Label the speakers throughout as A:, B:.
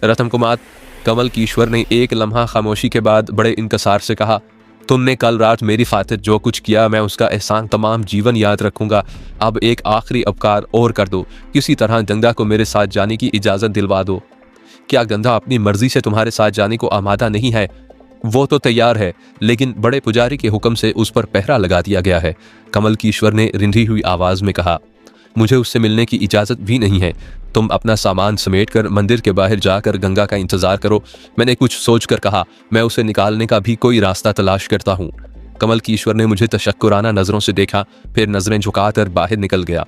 A: रतन कुमार, कमल की ईश्वर ने एक लम्हा खामोशी के बाद बड़े इंकसार से कहा, तुमने कल रात मेरी खातिर जो कुछ किया मैं उसका एहसान तमाम जीवन याद रखूंगा। अब एक आखिरी उपकार और कर दो, किसी तरह गंगा को मेरे साथ जाने की इजाज़त दिलवा दो। क्या गंगा अपनी मर्जी से तुम्हारे साथ जाने को आमादा नहीं है? वो तो तैयार है, लेकिन बड़े पुजारी के हुक्म से उस पर पहरा लगा दिया गया है। कमल की ईश्वर ने रिंधी हुई आवाज़ में कहा, मुझे उससे मिलने की इजाज़त भी नहीं है। तुम अपना सामान समेटकर मंदिर के बाहर जाकर गंगा का इंतजार करो। मैंने कुछ सोचकर कहा, मैं उसे निकालने का भी कोई रास्ता तलाश करता हूँ। कमल की ईश्वर ने मुझे तशक्कुराना नज़रों से देखा, फिर नज़रें झुकाकर बाहर निकल गया।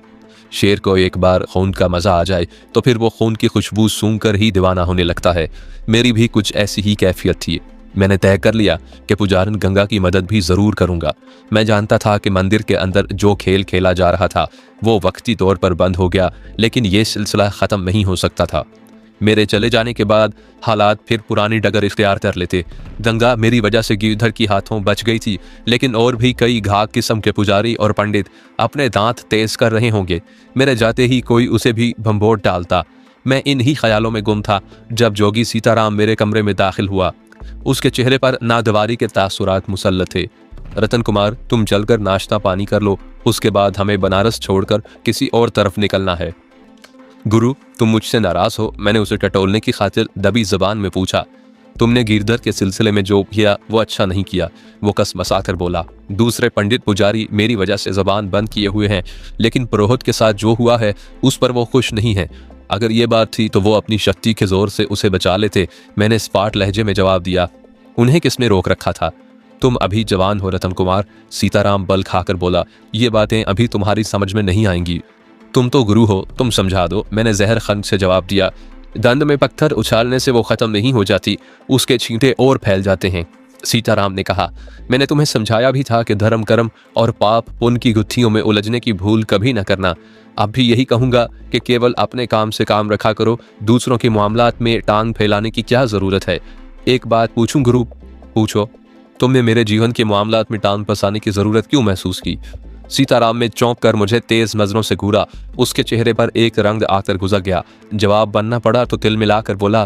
A: शेर को एक बार खून का मज़ा आ जाए तो फिर वो खून की खुशबू सूंघकर ही दीवाना होने लगता है। मेरी भी कुछ ऐसी ही कैफियत थी। मैंने तय कर लिया कि पुजारन गंगा की मदद भी ज़रूर करूंगा। मैं जानता था कि मंदिर के अंदर जो खेल खेला जा रहा था वो वक्ती तौर पर बंद हो गया, लेकिन ये सिलसिला ख़त्म नहीं हो सकता था। मेरे चले जाने के बाद हालात फिर पुरानी डगर इख्तियार कर लेते। गंगा मेरी वजह से गिरधर की हाथों बच गई थी, लेकिन और भी कई घाक किस्म के पुजारी और पंडित अपने दांत तेज कर रहे होंगे। मेरे जाते ही कोई उसे भी भंबोट डालता। मैं इन ही ख्यालों में गुम था जब जोगी सीताराम मेरे कमरे में दाखिल हुआ। उसके चेहरे पर नादवारी के तासुरात मुसल्लत थे। रतन कुमार, तुम चलकर नाश्ता पानी कर लो, उसके बाद हमें बनारस छोड़कर किसी और तरफ निकलना है। गुरु, तुम मुझसे नाराज हो? मैंने उसे टटोलने की खातिर दबी जबान में पूछा। तुमने गिरधर के सिलसिले में जो किया वो अच्छा नहीं किया, वो कसमसाकर बोला। दूसरे पंडित पुजारी मेरी वजह से जबान बंद किए हुए हैं, लेकिन पुरोहित के साथ जो हुआ है उस पर वो खुश नहीं है। अगर ये बात थी तो वो अपनी शक्ति के जोर से उसे बचा लेते। मैंने स्पाट लहजे में जवाब दिया। उन्हें किसने रोक रखा था? तुम अभी जवान हो रतन कुमार, सीताराम बल खाकर बोला। ये बातें अभी तुम्हारी समझ में नहीं आएंगी। तुम तो गुरु हो, तुम समझा दो, मैंने जहर खंड से जवाब दिया। दंड में पत्थर उछालने से वो खत्म नहीं हो जाती, उसके छींटे और फैल जाते हैं। सीताराम ने कहा, मैंने तुम्हें समझाया भी था कि धर्म कर्म और पाप पुण्य की गुत्थियों में उलझने की भूल कभी न करना। अब भी यही कहूंगा कि केवल अपने काम से काम रखा करो, दूसरों के मामलात में टांग फैलाने की क्या जरूरत है। एक बात पूछूं गुरु? पूछो। तुमने मेरे जीवन के मामलात में टांग फंसाने की जरूरत क्यों महसूस की? सीताराम में चौंक कर मुझे तेज नजरों से घूरा। उसके चेहरे पर एक रंग आकर गुजर गया। जवाब बनना पड़ा तो तिल मिलाकर बोला,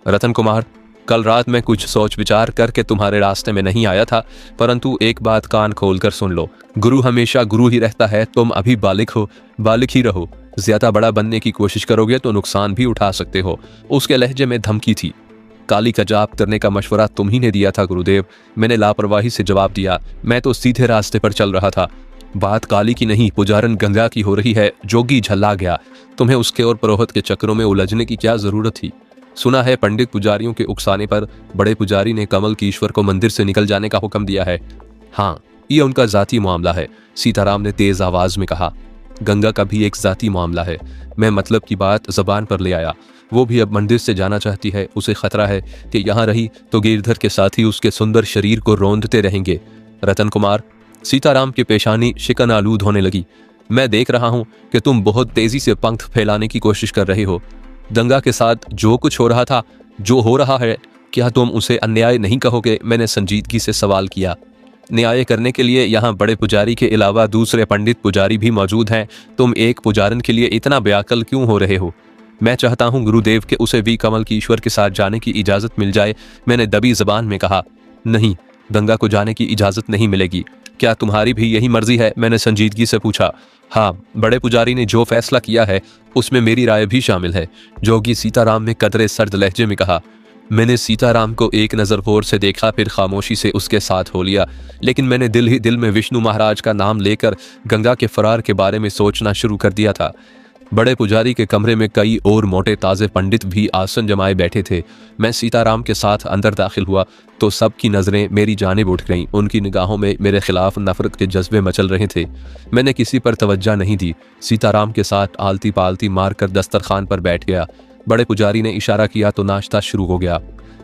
A: रतन कुमार, कल रात मैं कुछ सोच विचार करके तुम्हारे रास्ते में नहीं आया था, परंतु एक बात कान खोलकर सुन लो। गुरु हमेशा गुरु ही रहता है। तुम अभी बालिक हो, बालिक ही रहो। ज्यादा बड़ा बनने की कोशिश करोगे तो नुकसान भी उठा सकते हो। उसके लहजे में धमकी थी। काली का जाप करने का मशवरा तुम ही ने दिया था गुरुदेव, मैंने लापरवाही से जवाब दिया। मैं तो सीधे रास्ते पर चल रहा था। बात काली की नहीं, पुजारन गंगा की हो रही है। जोगी झल्ला गया। तुम्हें उसके और पुरोहित के चक्रों में उलझने की क्या जरूरत थी? सुना है पंडित पुजारियों के उकसाने पर बड़े पुजारी ने कमल की ईश्वर को मंदिर से निकल जाने का हुक्म दिया है। हाँ, ये उनका जाती मामला है, सीताराम ने तेज आवाज में कहा। गंगा का भी एक जाती मामला है। मैं मतलब की बात जबान पर ले आया। वो भी अब मंदिर से जाना चाहती है। उसे खतरा है कि यहाँ रही तो गिरधर के साथ ही उसके सुंदर शरीर को रौंदते रहेंगे। रतन कुमार, सीताराम की पेशानी शिकन आलूद होने लगी। मैं देख रहा हूं कि तुम बहुत तेजी से पंख फैलाने की कोशिश कर रहे हो। गंगा के साथ जो कुछ हो रहा था, जो हो रहा है, क्या तुम उसे अन्याय नहीं कहोगे? मैंने संजीदगी से सवाल किया। न्याय करने के लिए यहाँ बड़े पुजारी के अलावा दूसरे पंडित पुजारी भी मौजूद हैं। तुम एक पुजारन के लिए इतना बेअक्ल क्यों हो रहे हो? मैं चाहता हूँ गुरुदेव के उसे भी कमल की ईश्वर के साथ जाने की इजाजत मिल जाए। मैंने दबी जबान में कहा। नहीं, गंगा को जाने की इजाजत नहीं मिलेगी। क्या तुम्हारी भी यही मर्जी है? मैंने संजीदगी से पूछा। हाँ, बड़े पुजारी ने जो फैसला किया है उसमें मेरी राय भी शामिल है, जोगी सीताराम ने कदरे सर्द लहजे में कहा। मैंने सीताराम को एक नज़र गौर से देखा, फिर खामोशी से उसके साथ हो लिया। लेकिन मैंने दिल ही दिल में विष्णु महाराज का नाम लेकर गंगा के फरार के बारे में सोचना शुरू कर दिया था। बड़े पुजारी के कमरे में कई और मोटे ताज़े पंडित भी आसन जमाए बैठे थे। मैं सीताराम के साथ अंदर दाखिल हुआ तो सबकी नज़रें मेरी जानिब उठ गईं। उनकी निगाहों में मेरे खिलाफ नफरत के जज्बे मचल रहे थे। मैंने किसी पर तवज्जो नहीं दी। सीताराम के साथ आलती पालती मारकर दस्तरखान पर बैठ गया। बड़े पुजारी ने इशारा किया तो नाश्ता शुरू हो गया।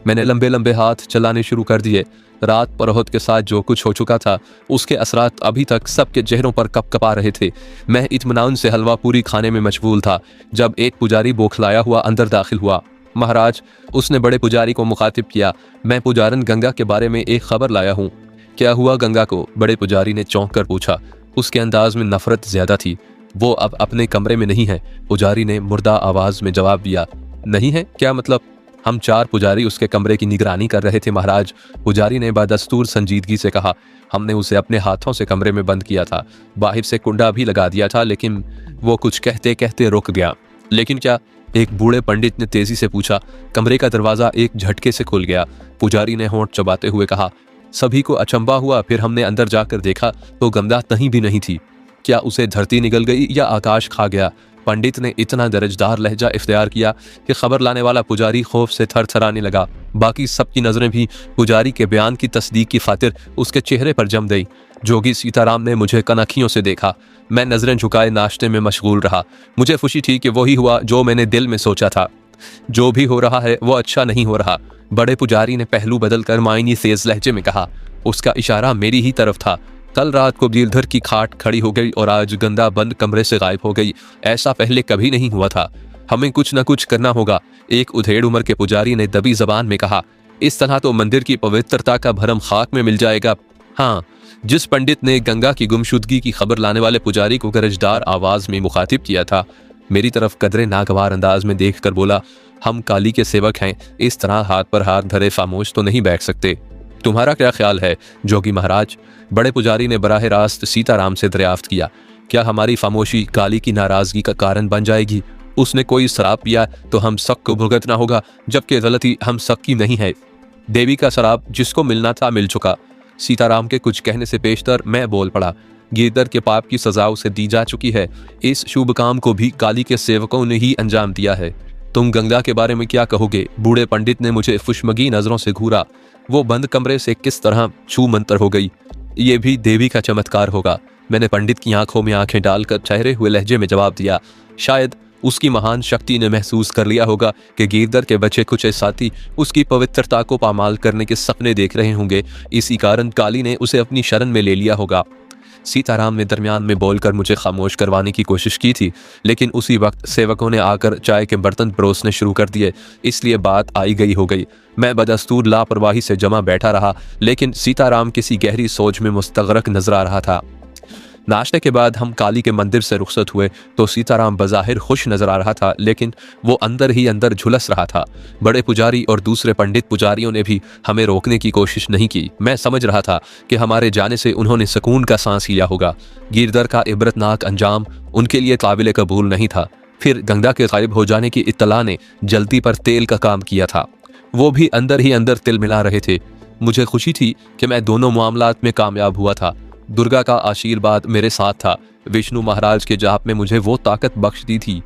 A: मैंने लंबे लंबे हाथ चलाने शुरू कर दिए। रात पुरोहित के साथ जो कुछ हो चुका था उसके असरात अभी तक सबके चेहरों पर कपकपा रहे थे। मैं इत्मीनान से हलवा पूरी खाने में मशगूल था जब एक पुजारी बौखलाया हुआ अंदर दाखिल हुआ। महाराज, उसने बड़े पुजारी को मुखातिब किया, मैं पुजारन गंगा के बारे में एक खबर लाया हूँ। क्या हुआ गंगा को? बड़े पुजारी ने चौंक कर पूछा। उसके अंदाज में नफरत ज्यादा थी। वो अब अपने कमरे में नहीं है। पुजारी ने मुर्दा आवाज में जवाब दिया। नहीं है? क्या मतलब? हम 4 पुजारी उसके कमरे की निगरानी कर रहे थे महाराज। पुजारी ने बदस्तूर संजीदगी से कहा। हमने उसे अपने हाथों से कमरे में बंद किया था, बाहर से कुंडा भी लगा दिया था, लेकिन वो कुछ कहते कहते रुक गया। लेकिन क्या? एक बूढ़े पंडित ने तेजी से पूछा। कमरे का दरवाजा एक झटके से खुल गया। पुजारी ने होंठ चबाते हुए कहा। सभी को अचंभा हुआ। फिर हमने अंदर जाकर देखा तो गंगा कहीं भी नहीं थी। क्या उसे धरती निगल गई या आकाश खा गया? पंडित ने इतना दरजदार लहजा इख्तियार किया कि खबर लाने वाला पुजारी खौफ से थरथराने लगा। बाकी सबकी नजरें भी पुजारी के बयान की तस्दीक की खातिर उसके चेहरे पर जम गई। जोगी सीताराम ने मुझे कनखियों से देखा। मैं नजरें झुकाए नाश्ते में मशगूल रहा। मुझे खुशी थी कि वही हुआ जो मैंने दिल में सोचा था। जो भी हो रहा है वो अच्छा नहीं हो रहा। बड़े पुजारी ने पहलू बदलकर मायनी तेज लहजे में कहा। उसका इशारा मेरी ही तरफ था। कल रात को गिरधर की खाट खड़ी हो गई और आज गंगा बंद कमरे से गायब हो गई। ऐसा पहले कभी नहीं हुआ था। हमें कुछ न कुछ करना होगा, एक उधेड़ उम्र के पुजारी ने दबी जबान में कहा। इस तरह तो मंदिर की पवित्रता का भरम खाक में मिल जाएगा। हाँ, जिस पंडित ने गंगा की गुमशुदगी की खबर लाने वाले पुजारी को गरजदार आवाज में मुखातिब किया था, मेरी तरफ कदरे नागवार अंदाज में देख कर बोला, हम काली के सेवक हैं, इस तरह हाथ पर हाथ धरे खामोश तो नहीं बैठ सकते। तुम्हारा क्या ख्याल है जोगी महाराज? बड़े पुजारी ने बराह रास्त सीताराम से दरियाफ्त किया। क्या हमारी खामोशी काली की नाराजगी का कारण बन जाएगी? उसने कोई शराब पिया तो हम सब को भुगतना होगा, जबकि गलती हम सब की नहीं है। देवी का शराब जिसको मिलना था मिल चुका। सीताराम के कुछ कहने से पेशतर मैं बोल पड़ा। गिरधर के पाप की सजा उसे दी जा चुकी है। इस शुभ काम को भी काली के सेवकों ने ही अंजाम दिया है। तुम गंगा के बारे में क्या कहोगे? बूढ़े पंडित ने मुझे खुशमगी नजरों से घूरा। वो बंद कमरे से किस तरह छू मंतर हो गई, ये भी देवी का चमत्कार होगा। मैंने पंडित की आंखों में आंखें डालकर ठहरे हुए लहजे में जवाब दिया। शायद उसकी महान शक्ति ने महसूस कर लिया होगा कि गिरधर के बचे कुछ साथी उसकी पवित्रता को पामाल करने के सपने देख रहे होंगे। इसी कारण काली ने उसे अपनी शरण में ले लिया होगा। सीताराम ने दरमियान में बोलकर मुझे खामोश करवाने की कोशिश की थी, लेकिन उसी वक्त सेवकों ने आकर चाय के बर्तन परोसने शुरू कर दिए, इसलिए बात आई गई हो गई। मैं बदस्तूर लापरवाही से जमा बैठा रहा, लेकिन सीताराम किसी गहरी सोच में मुस्तगरक नजर आ रहा था। नाश्ते के बाद हम काली के मंदिर से रुखसत हुए तो सीताराम बज़ाहिर खुश नजर आ रहा था, लेकिन वो अंदर ही अंदर झुलस रहा था। बड़े पुजारी और दूसरे पंडित पुजारियों ने भी हमें रोकने की कोशिश नहीं की। मैं समझ रहा था कि हमारे जाने से उन्होंने सुकून का सांस लिया होगा। गिरधर का इबरतनाक अंजाम उनके लिए काबिल कबूल नहीं था। फिर गंगा के गायब हो जाने की इत्तला ने जल्दी पर तेल का काम किया था। वो भी अंदर ही अंदर तिल मिला रहे थे। मुझे खुशी थी कि मैं दोनों मामलात में कामयाब हुआ था। दुर्गा का आशीर्वाद मेरे साथ था। विष्णु महाराज के जाप में मुझे वो ताकत बख्श दी थी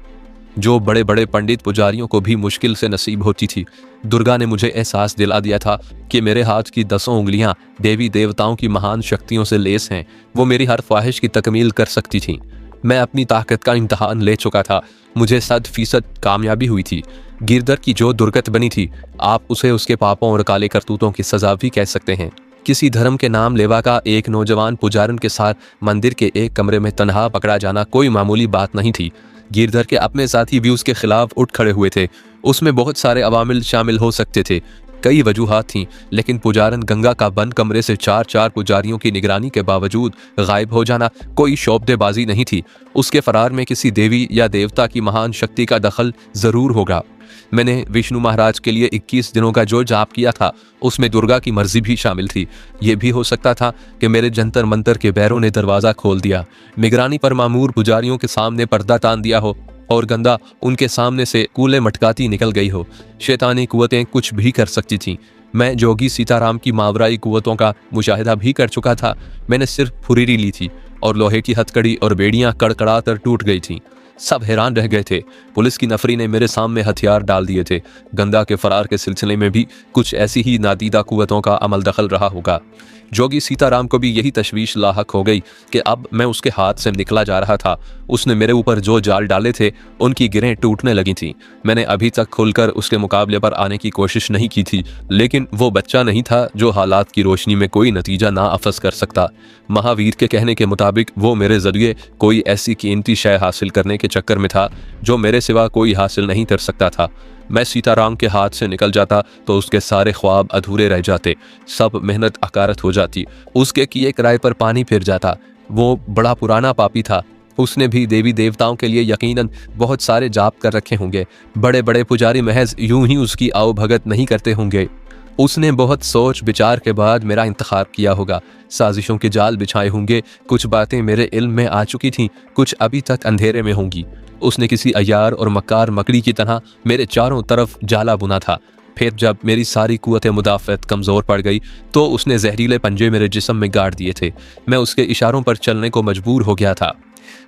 A: जो बड़े बड़े पंडित पुजारियों को भी मुश्किल से नसीब होती थी। दुर्गा ने मुझे एहसास दिला दिया था कि मेरे हाथ की 10 उंगलियां देवी देवताओं की महान शक्तियों से लेस हैं। वो मेरी हर ख्वाहिश की तकमील कर सकती थीं। मैं अपनी ताकत का इम्तहान ले चुका था। मुझे 100% कामयाबी हुई थी। गिरधर की जो दुर्गत बनी थी, आप उसे उसके पापों और काले करतूतों की सजा भी कह सकते हैं। किसी धर्म के नाम लेवा का एक नौजवान पुजारन के साथ मंदिर के एक कमरे में तन्हा पकड़ा जाना कोई मामूली बात नहीं थी। गिरधर के अपने साथी भी उसके खिलाफ उठ खड़े हुए थे। उसमें बहुत सारे अवामिल शामिल हो सकते थे। कई वजूहात थीं, लेकिन पुजारन गंगा का बंद कमरे से 4 पुजारियों की निगरानी के बावजूद गायब हो जाना कोई शोबदेबाजी नहीं थी। उसके फरार में किसी देवी या देवता की महान शक्ति का दखल जरूर होगा। मैंने विष्णु महाराज के लिए 21 दिनों का जो जाप किया था, उसमें दुर्गा की मर्जी भी शामिल थी। ये भी हो सकता था कि मेरे जंतर मंतर के बैरों ने दरवाजा खोल दिया, निगरानी पर मामूर पुजारियों के सामने पर्दा तान दिया हो और गंगा उनके सामने से कूले मटकाती निकल गई हो। शैतानी कुव्वतें कुछ भी कर सकती थीं। मैं जोगी सीताराम की मावराई कुव्वतों का मुशाहिदा भी कर चुका था। मैंने सिर्फ फुरीरी ली थी और लोहे की हथकड़ी और बेड़ियां कड़कड़ा कर टूट गई थीं। सब हैरान रह गए थे। पुलिस की नफरी ने मेरे सामने हथियार डाल दिए थे। गंगा के फरार के सिलसिले में भी कुछ ऐसी ही नादीदा कुव्वतों का अमल दखल रहा होगा। जोगी सीताराम को भी यही तशवीश लाहक हो गई कि अब मैं उसके हाथ से निकला जा रहा था। उसने मेरे ऊपर जो जाल डाले थे, उनकी गिरें टूटने लगी थीं। मैंने अभी तक खुलकर उसके मुकाबले पर आने की कोशिश नहीं की थी, लेकिन वो बच्चा नहीं था जो हालात की रोशनी में कोई नतीजा ना अफस कर सकता। महावीर के कहने के मुताबिक वो मेरे जरिए कोई ऐसी कीमती शय हासिल करने के चक्कर में था जो मेरे सिवा कोई हासिल नहीं कर सकता था। मैं सीताराम के हाथ से निकल जाता तो उसके सारे ख्वाब अधूरे रह जाते, सब मेहनत अकारत हो जाती, उसके किए किराए पर पानी फिर जाता। वो बड़ा पुराना पापी था, उसने भी देवी देवताओं के लिए यकीनन बहुत सारे जाप कर रखे होंगे। बड़े बड़े पुजारी महज यूं ही उसकी आओ भगत नहीं करते होंगे। उसने बहुत सोच विचार के बाद मेरा इंतखाब किया होगा। साजिशों के जाल बिछाए होंगे। कुछ बातें मेरे इल्म में आ चुकी थीं, कुछ अभी तक अंधेरे में होंगी। उसने किसी अय्यार और मक्कार मकड़ी की तरह मेरे चारों तरफ जाला बुना था। फिर जब मेरी सारी कुव्वत मुदाफ़त कमज़ोर पड़ गई तो उसने जहरीले पंजे मेरे जिस्म में गाड़ दिए थे। मैं उसके इशारों पर चलने को मजबूर हो गया था।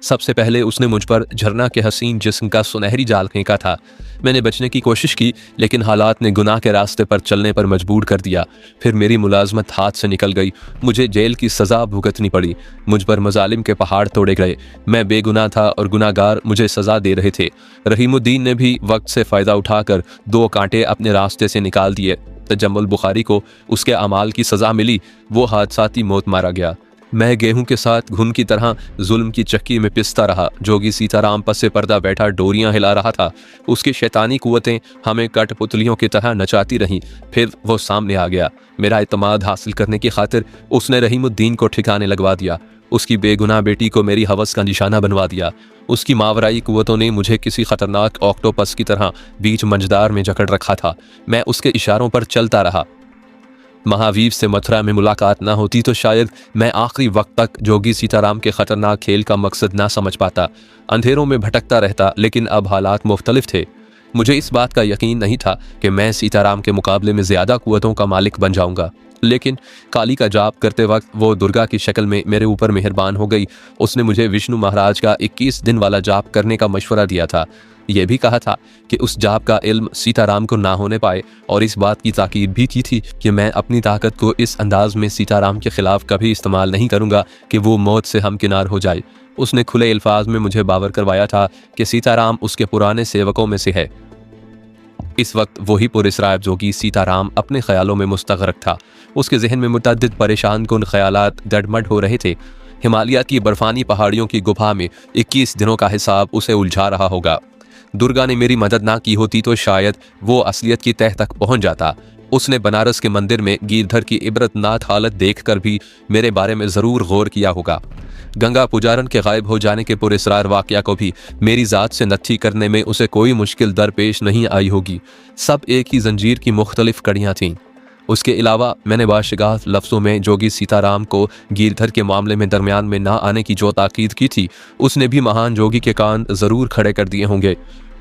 A: सबसे पहले उसने मुझ पर झरना के हसीन जिस्म का सुनहरी जाल फेंका था। मैंने बचने की कोशिश की, लेकिन हालात ने गुनाह के रास्ते पर चलने पर मजबूर कर दिया। फिर मेरी मुलाजमत हाथ से निकल गई। मुझे जेल की सज़ा भुगतनी पड़ी। मुझ पर मजालिम के पहाड़ तोड़े गए। मैं बेगुनाह था और गुनाहगार मुझे सज़ा दे रहे थे। रहीमुद्दीन ने भी वक्त से फ़ायदा उठाकर 2 कांटे अपने रास्ते से निकाल दिए। तजम्मुल बुखारी को उसके अमाल की सज़ा मिली। वो हादसाती मौत मारा गया। मैं गेहूं के साथ घुन की तरह जुल्म की चक्की में पिसता रहा। जोगी सीताराम पसे पर्दा बैठा डोरियां हिला रहा था। उसकी शैतानी कुव्वतें हमें कठपुतलियों की तरह नचाती रहीं। फिर वो सामने आ गया। मेरा इत्मीनान हासिल करने की खातिर उसने रहीमुद्दीन को ठिकाने लगवा दिया। उसकी बेगुनाह बेटी को मेरी हवस का निशाना बनवा दिया। उसकी मावराई कुव्वतों ने मुझे किसी खतरनाक ऑक्टोपस की तरह बीच मंझदार में जकड़ रखा था। मैं उसके इशारों पर चलता रहा। महावीर से मथुरा में मुलाकात ना होती तो शायद मैं आखिरी वक्त तक जोगी सीताराम के खतरनाक खेल का मकसद ना समझ पाता। अंधेरों में भटकता रहता, लेकिन अब हालात मुख्तलिफ थे। मुझे इस बात का यकीन नहीं था कि मैं सीताराम के मुकाबले में ज़्यादा कुव्वतों का मालिक बन जाऊंगा, लेकिन काली का जाप करते वक्त वो दुर्गा की शक्ल में मेरे ऊपर मेहरबान हो गई। उसने मुझे विष्णु महाराज का 21 दिन वाला जाप करने का मशवरा दिया था। यह भी कहा था कि उस जाप का इल्म सीताराम को ना होने पाए, और इस बात की ताकीद भी की थी कि मैं अपनी ताकत को इस अंदाज में सीताराम के खिलाफ कभी इस्तेमाल नहीं करूंगा कि वो मौत से हमकिनार हो जाए। उसने खुले अल्फाज में मुझे बावर करवाया था कि सीताराम उसके पुराने सेवकों में से है। इस वक्त वही पुरस्राब जोगी सीताराम अपने ख्यालों में मुस्तगरक था। उसके जहन में मुतअद्दिद परेशान कुन ख्यालात डडमड हो रहे थे। हिमालय की बर्फानी पहाड़ियों की गुफा में 21 दिनों का हिसाब उसे उलझा रहा होगा। दुर्गा ने मेरी मदद ना की होती तो शायद वो असलियत की तह तक पहुंच जाता। उसने बनारस के मंदिर में गिरधर की इबरतनाक हालत देखकर भी मेरे बारे में ज़रूर गौर किया होगा। गंगा पुजारन के गायब हो जाने के पुरस्रार वाक़या को भी मेरी ज़ात से नत्थी करने में उसे कोई मुश्किल दरपेश नहीं आई होगी। सब एक ही जंजीर की मुख्तलिफ कड़ियाँ थीं। उसके अलावा मैंने बाशिगाह लफ्ज़ों में जोगी सीताराम को गिरधर के मामले में दरमियान में ना आने की जो ताकीद की थी, उसने भी महान जोगी के कान ज़रूर खड़े कर दिए होंगे।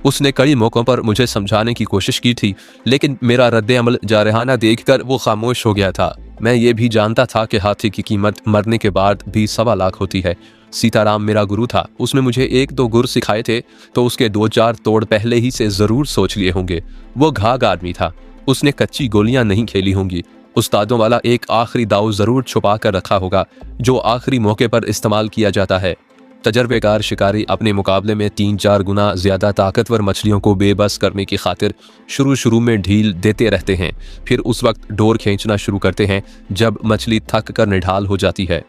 A: उसने कई मौक़ों पर मुझे समझाने की कोशिश की थी, लेकिन मेरा रद्द-ए-अमल जारहाना देखकर वो खामोश हो गया था। मैं ये भी जानता था कि हाथी की कीमत मरने के बाद भी 1.25 लाख होती है। सीताराम मेरा गुरु था। उसने मुझे 1-2 गुर सिखाए थे तो उसके 2-4 तोड़ पहले ही से ज़रूर सोच लिए होंगे। वो घाघ आदमी था। उसने कच्ची गोलियां नहीं खेली होंगी। उस्तादों वाला एक आखिरी दाव ज़रूर छुपा कर रखा होगा जो आखिरी मौके पर इस्तेमाल किया जाता है। तजर्बेकार शिकारी अपने मुकाबले में 3-4 गुना ज़्यादा ताकतवर मछलियों को बेबस करने की खातिर शुरू में ढील देते रहते हैं। फिर उस वक्त डोर खींचना शुरू करते हैं जब मछली थक कर निढाल हो जाती है।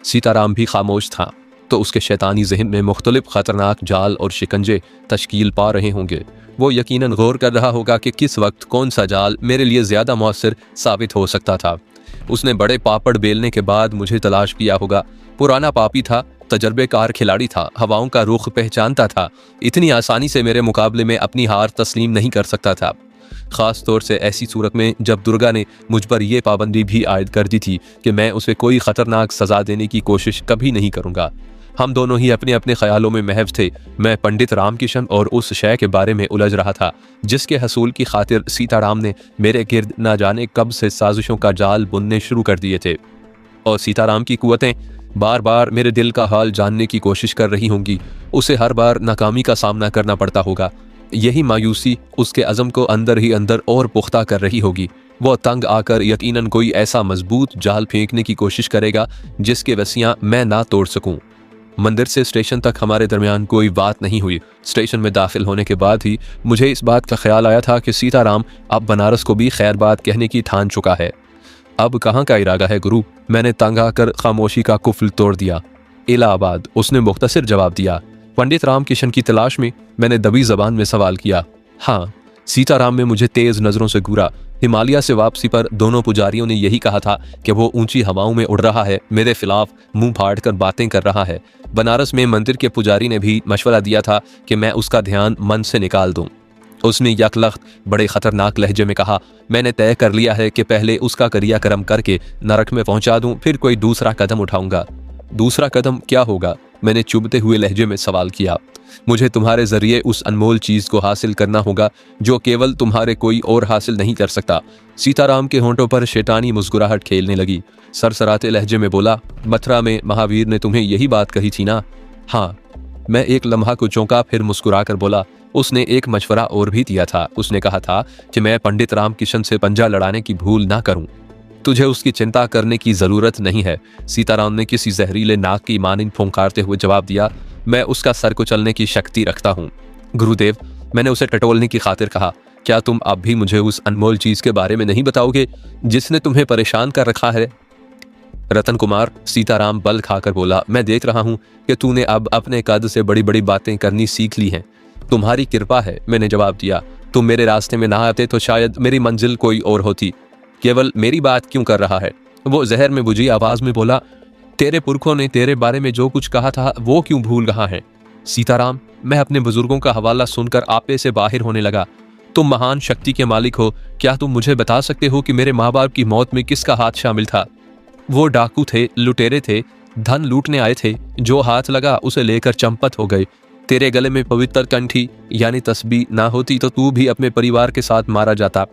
A: सीताराम भी खामोश था तो उसके शैतानी जहन में मुख्तलिफ ख़तरनाक जाल और शिकंजे तश्कील पा रहे होंगे। वो यकीनन गौर कर रहा होगा कि किस वक्त कौन सा जाल मेरे लिए ज़्यादा मौसर साबित हो सकता था। उसने बड़े पापड़ बेलने के बाद मुझे तलाश किया होगा। पुराना पापी था, तजर्बेकार खिलाड़ी था, हवाओं का रुख पहचानता था। इतनी आसानी से मेरे मुकाबले में अपनी हार तस्लीम नहीं कर सकता था, ख़ास तौर से ऐसी सूरत में जब दुर्गा ने मुझ पर यह पाबंदी भी आयद कर दी थी कि मैं उसे कोई ख़तरनाक सज़ा देने की कोशिश कभी नहीं करूँगा। हम दोनों ही अपने अपने ख्यालों में महव थे। मैं पंडित रामकिशन और उस शय के बारे में उलझ रहा था जिसके हसूल की खातिर सीताराम ने मेरे गिर्द न जाने कब से साजिशों का जाल बुनने शुरू कर दिए थे, और सीताराम की कुव्वतें बार बार मेरे दिल का हाल जानने की कोशिश कर रही होंगी। उसे हर बार नाकामी का सामना करना पड़ता होगा। यही मायूसी उसके अज़म को अंदर ही अंदर और पुख्ता कर रही होगी। वो तंग आकर यकीनन कोई ऐसा मजबूत जाल फेंकने की कोशिश करेगा जिसके वसियाँ मैं ना तोड़ सकूं। मंदिर से स्टेशन तक हमारे दरमियान कोई बात नहीं हुई। स्टेशन में दाखिल होने के बाद ही मुझे इस बात का ख्याल आया था कि सीताराम अब बनारस को भी खैर बात कहने की ठान चुका है। अब कहाँ का इरादा है गुरु? मैंने तंग आकर खामोशी का कुफल तोड़ दिया। इलाहाबाद, उसने मुख्तसर जवाब दिया। पंडित रामकिशन की तलाश में मैंने दबी जबान में सवाल किया। हाँ, सीताराम में मुझे तेज नजरों से घूरा। हिमालय से वापसी पर दोनों पुजारियों ने यही कहा था कि वो ऊंची हवाओं में उड़ रहा है, मेरे खिलाफ मुंह फाड़ कर बातें कर रहा है। बनारस में मंदिर के पुजारी ने भी मशवरा दिया था कि मैं उसका ध्यान मन से निकाल दूं। उसने यकलख्त बड़े खतरनाक लहजे में कहा, मैंने तय कर लिया है कि पहले उसका क्रियाक्रम करके नरक में पहुंचा दूं, फिर कोई दूसरा कदम उठाऊंगा। दूसरा कदम क्या होगा? मैंने चुभते हुए लहजे में सवाल किया। मुझे तुम्हारे जरिए उस अनमोल चीज को हासिल करना होगा जो केवल तुम्हारे कोई और हासिल नहीं कर सकता। सीताराम के होंठों पर शैतानी मुस्कुराहट खेलने लगी। सरसराते लहजे में बोला, मथुरा में महावीर ने तुम्हें यही बात कही थी ना? हाँ। मैं एक लम्हा को चौंका, फिर मुस्कुरा कर बोला, उसने एक मशवरा और भी दिया था। उसने कहा था कि मैं पंडित रामकिशन से पंजा लड़ाने की भूल ना करूं। तुझे उसकी चिंता करने की जरूरत नहीं है। सीताराम ने किसी जहरीले नाक की मानिंद फुंकारते हुए जवाब दिया, मैं उसका सर को चलने की शक्ति रखता हूँ। गुरुदेव, मैंने उसे टटोलने की खातिर कहा, क्या तुम अब भी मुझे उस अनमोल चीज के बारे में नहीं बताओगे जिसने तुम्हें परेशान कर रखा है? रतन कुमार, सीताराम बल खाकर बोला, मैं देख रहा हूं कि तूने अब अपने कद से बड़ी बड़ी बातें करनी सीख ली हैं। तुम्हारी कृपा है, मैंने जवाब दिया। तुम मेरे रास्ते में ना आते तो शायद मेरी मंजिल कोई और होती। केवल मेरी बात क्यों कर रहा है? वो जहर में बुझी आवाज में बोला, तेरे पुरखों ने तेरे बारे में जो कुछ कहा था वो क्यों भूल रहा है? सीताराम, मैं अपने बुजुर्गों का हवाला सुनकर आपे से बाहर होने लगा। तुम महान शक्ति के मालिक हो, क्या तुम मुझे बता सकते हो कि मेरे माँ बाप की मौत में किसका हाथ शामिल था? वो डाकू थे, लुटेरे थे, धन लूटने आए थे। जो हाथ लगा उसे लेकर चंपत हो गए। तेरे गले में पवित्र कंठी यानी तस्बीह ना होती तो तू भी अपने परिवार के साथ मारा जाता।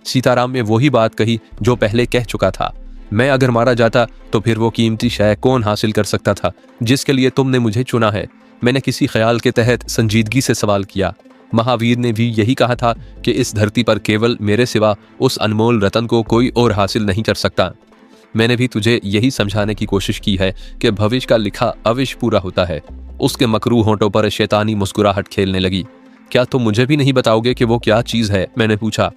A: सीताराम ने वही बात कही जो पहले कह चुका था। मैं अगर मारा जाता तो फिर वो कीमती शय कौन हासिल कर सकता था जिसके लिए तुमने मुझे चुना है? मैंने किसी ख्याल के तहत संजीदगी से सवाल किया। महावीर ने भी यही कहा था कि इस धरती पर केवल मेरे सिवा उस अनमोल रतन को कोई और हासिल नहीं कर सकता। मैंने भी तुझे यही समझाने की कोशिश की है कि भविष्य का लिखा अवश्य पूरा होता है। उसके मकरू होंठों पर शैतानी मुस्कुराहट खेलने लगी। क्या तुम मुझे भी नहीं बताओगे कि वो क्या चीज है? मैंने पूछा।